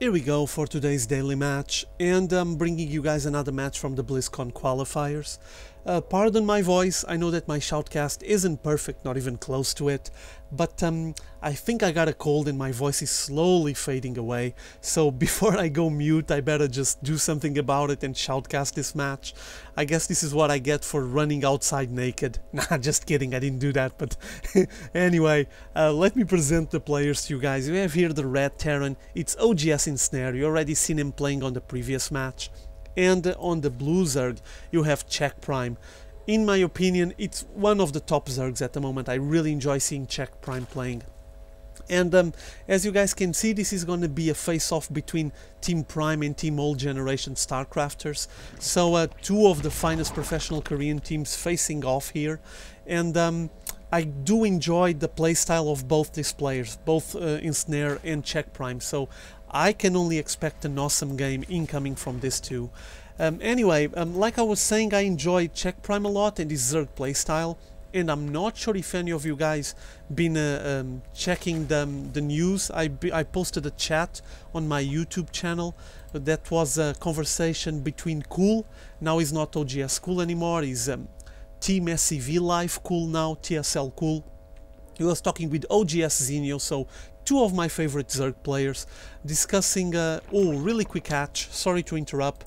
Here we go for today's daily match, and I'm bringing you guys another match from the Blizzcon Qualifiers. Pardon my voice, I know that my shoutcast isn't perfect, not even close to it, but I think I got a cold and my voice is slowly fading away, so before I go mute I better just do something about it and shoutcast this match. I guess this is what I get for running outside naked. Nah, just kidding, I didn't do that, but anyway, let me present the players to you guys. We have here the red Terran, it's oGsEnsnare, you already seen him playing on the previous match. And on the blue Zerg you have CheckPrime. In my opinion, it's one of the top Zergs at the moment. I really enjoy seeing CheckPrime playing. And as you guys can see, this is going to be a face-off between Team Prime and Team Old Generation Starcrafters. So two of the finest professional Korean teams facing off here. And I do enjoy the playstyle of both these players, both Ensnare and CheckPrime. So I can only expect an awesome game incoming from these two. Anyway, like I was saying, I enjoy CheckPrime a lot and his Zerg playstyle, and I'm not sure if any of you guys been checking the news. I posted a chat on my YouTube channel. That was a conversation between Cool, now he's not OGS Cool anymore, he's Team SCV Life Cool now, TSL Cool. He was talking with oGsEnsnare, so two of my favorite Zerg players, discussing, oh, really quick hatch, sorry to interrupt,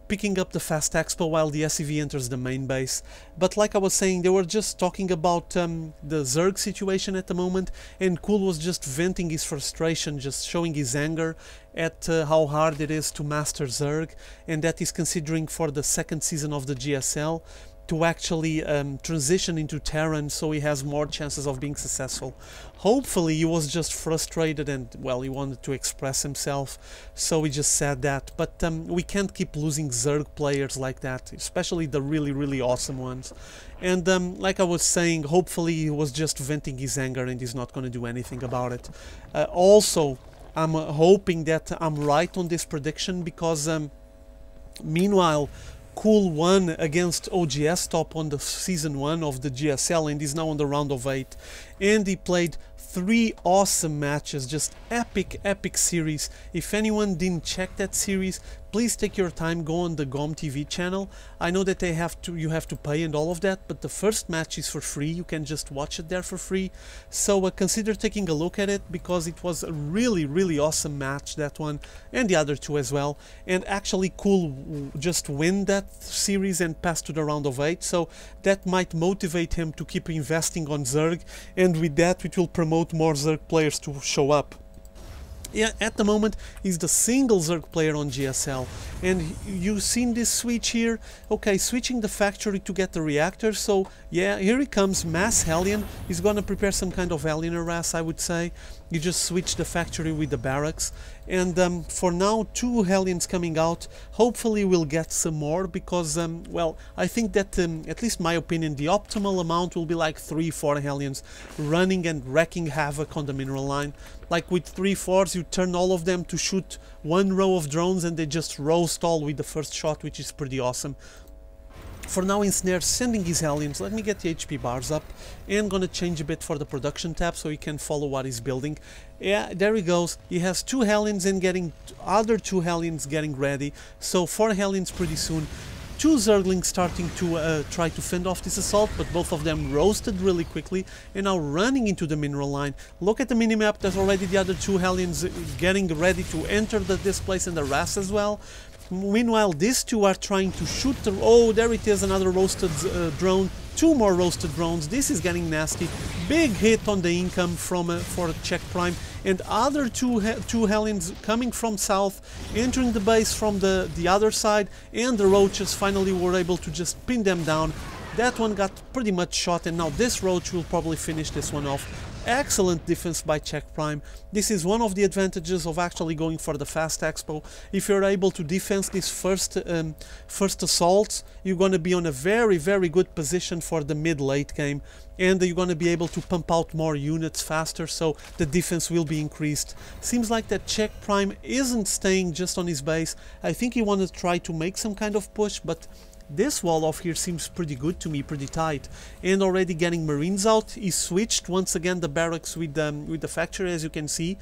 picking up the fast expo while the SCV enters the main base. But like I was saying, they were just talking about the Zerg situation at the moment, and Cool was just venting his frustration, just showing his anger at how hard it is to master Zerg, and that he's considering for the second season of the GSL to actually transition into Terran so he has more chances of being successful. Hopefully he was just frustrated and, well, he wanted to express himself, so he just said that. But we can't keep losing Zerg players like that, especially the really awesome ones. And like I was saying, hopefully he was just venting his anger and he's not going to do anything about it. Also, I'm hoping that I'm right on this prediction, because meanwhile Cool won against OGS Top on the Season 1 of the GSL and is now on the round of 8. And he played 3 awesome matches, just epic series. If anyone didn't check that series, please take your time, go on the GOM TV channel. I know that you have to pay and all of that, but the first match is for free, you can just watch it there for free. So consider taking a look at it, because it was a really awesome match, that one, and the other two as well. And actually Cool just win that series and pass to the round of 8, so that might motivate him to keep investing on Zerg, and with that it will promote more Zerg players to show up. Yeah, at the moment he's the single Zerg player on GSL, and you've seen this switch here. Okay, switching the factory to get the reactor, so yeah, here he comes, Mass Hellion. He's gonna prepare some kind of alien harass, I would say. You just switch the factory with the barracks, and for now 2 Hellions coming out. Hopefully we'll get some more, because well, I think that at least my opinion, the optimal amount will be like 3-4 Hellions running and wreaking havoc on the mineral line. Like with 3-4s, you turn all of them to shoot 1 row of drones and they just roast all with the first shot, which is pretty awesome. For now, Ensnare sending his Hellions. Let me get the HP bars up, and gonna change a bit for the production tab so you can follow what he's building. Yeah, there he goes. He has 2 Hellions and getting other 2 Hellions getting ready, so 4 Hellions pretty soon. 2 Zerglings starting to try to fend off this assault, but both of them roasted really quickly and now running into the mineral line. Look at the minimap, there's already the other 2 Hellions getting ready to enter this place and the RAS as well. Meanwhile, these 2 are trying to shoot the... Oh, there it is, another roasted drone. 2 more roasted drones. This is getting nasty. Big hit on the income from for CheckPrime, and other 2 Hellions coming from south, entering the base from the other side, and the roaches finally were able to just pin them down. That one got pretty much shot, and now this roach will probably finish this one off. Excellent defense by CheckPrime. This is one of the advantages of actually going for the fast expo. If you're able to defense these first assaults, you're going to be on a very good position for the mid-late game, and you're going to be able to pump out more units faster, so the defense will be increased. Seems like that CheckPrime isn't staying just on his base. I think he wanted to try to make some kind of push, but this wall off here seems pretty good to me, pretty tight. And already getting Marines out. He switched once again the barracks with the factory, as you can see.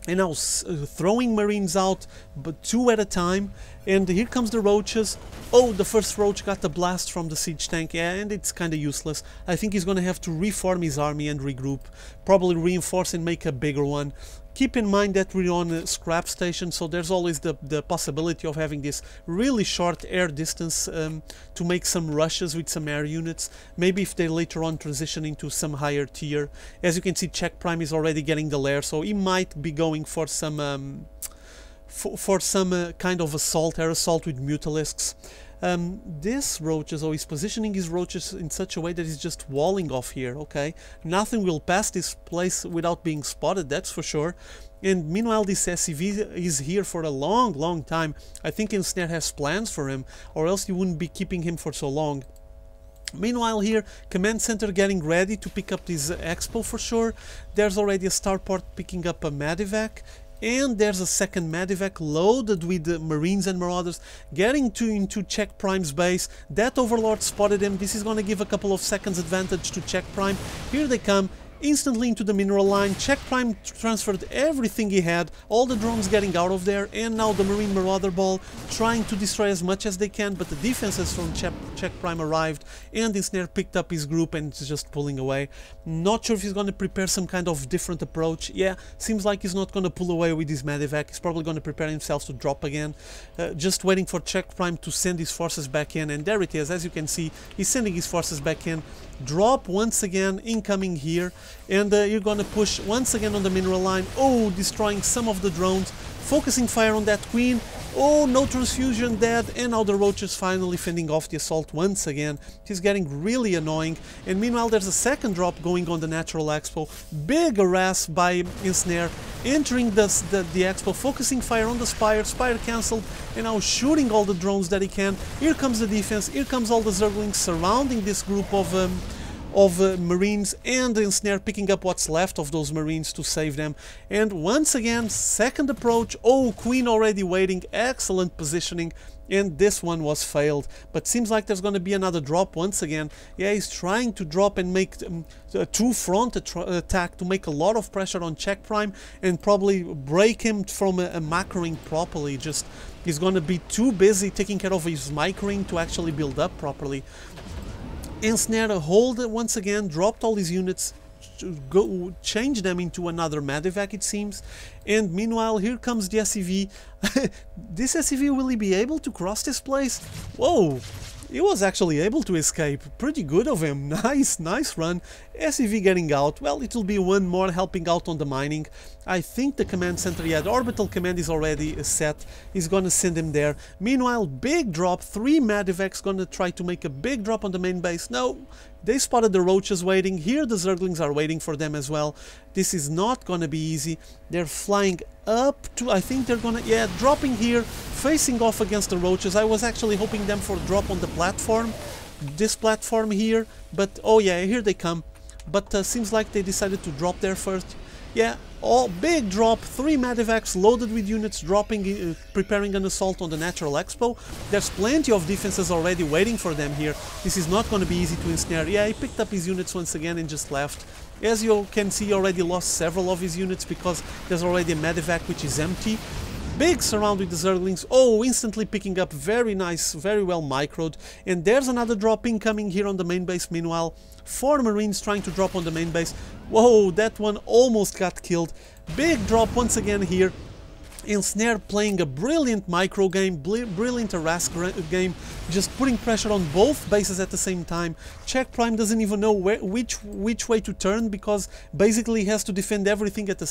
and now throwing Marines out, but 2 at a time. And here comes the roaches. Oh, the first roach got the blast from the siege tank, yeah, and it's kind of useless. I think he's gonna have to reform his army and regroup, probably reinforce and make a bigger one. Keep in mind that we're on a scrap station, so there's always the possibility of having this really short air distance to make some rushes with some air units. Maybe if they later on transition into some higher tier. As you can see, CheckPrime is already getting the lair, so he might be going for some kind of assault, air assault with Mutalisks. This roaches, he's positioning his roaches in such a way that he's just walling off here, okay? Nothing will pass this place without being spotted, that's for sure. And meanwhile, this SCV is here for a long time. I think Ensnare has plans for him, or else you wouldn't be keeping him for so long. Meanwhile here, Command Center getting ready to pick up this expo for sure. There's already a starport picking up a Medivac. And there's a second Medivac loaded with Marines and Marauders getting into CheckPrime's base. That Overlord spotted him. This is going to give a couple of seconds advantage to CheckPrime. Here they come. Instantly into the mineral line. CheckPrime transferred everything he had, all the drones getting out of there, and now the Marine Marauder Ball trying to destroy as much as they can, but the defenses from CheckPrime arrived, and Ensnare picked up his group and is just pulling away. Not sure if he's going to prepare some kind of different approach. Yeah, seems like he's not going to pull away with his Medivac. He's probably going to prepare himself to drop again. Just waiting for CheckPrime to send his forces back in, and there it is. As you can see, he's sending his forces back in. Drop once again, incoming here, and you're gonna push once again on the mineral line. Oh, destroying some of the drones, focusing fire on that queen. Oh, no transfusion, dead, and now the roaches finally fending off the assault once again. It is getting really annoying. And meanwhile, there's a second drop going on the Natural Expo. Big harass by Ensnare, entering the Expo, focusing fire on the Spire. Spire cancelled, and now shooting all the drones that he can. Here comes the defense, here comes all the Zerglings surrounding this group of Marines, and Ensnare picking up what's left of those Marines to save them. And once again, second approach. Oh, Queen already waiting, excellent positioning, and this one was failed. But seems like there's going to be another drop once again. Yeah, he's trying to drop and make a two-front attack to make a lot of pressure on CheckPrime and probably break him from a macroing properly. Just he's going to be too busy taking care of his microing to actually build up properly. Ensnare hold it once again, dropped all his units, change them into another Medivac it seems, and meanwhile here comes the SCV. This SCV, will he be able to cross this place? Whoa! He was actually able to escape. Pretty good of him. Nice run. SCV getting out. Well, it will be one more helping out on the mining. I think the command center, yeah, the orbital command is already set. He's gonna send him there. Meanwhile, big drop. 3 Medivacs gonna try to make a big drop on the main base. No, they spotted the roaches waiting. Here the Zerglings are waiting for them as well. This is not gonna be easy. They're flying up to, I think they're gonna, yeah, dropping here, facing off against the roaches. I was actually hoping them for a drop on the platform, this platform here, but oh yeah, here they come. But seems like they decided to drop there first. Yeah, all big drop, 3 Medivacs loaded with units dropping, preparing an assault on the Natural Expo. There's plenty of defenses already waiting for them here. This is not going to be easy to ensnare. Yeah, he picked up his units once again and just left. As you can see, he already lost several of his units because there's already a Medivac which is empty. Big surround with the Zerglings. Oh, instantly picking up. Very nice, very well microed. And there's another drop incoming here on the main base. Meanwhile, 4 Marines trying to drop on the main base. Whoa, that one almost got killed. Big drop once again here. Ensnare playing a brilliant micro game, brilliant harass game, just putting pressure on both bases at the same time. CheckPrime doesn't even know which way to turn because basically he has to defend everything at the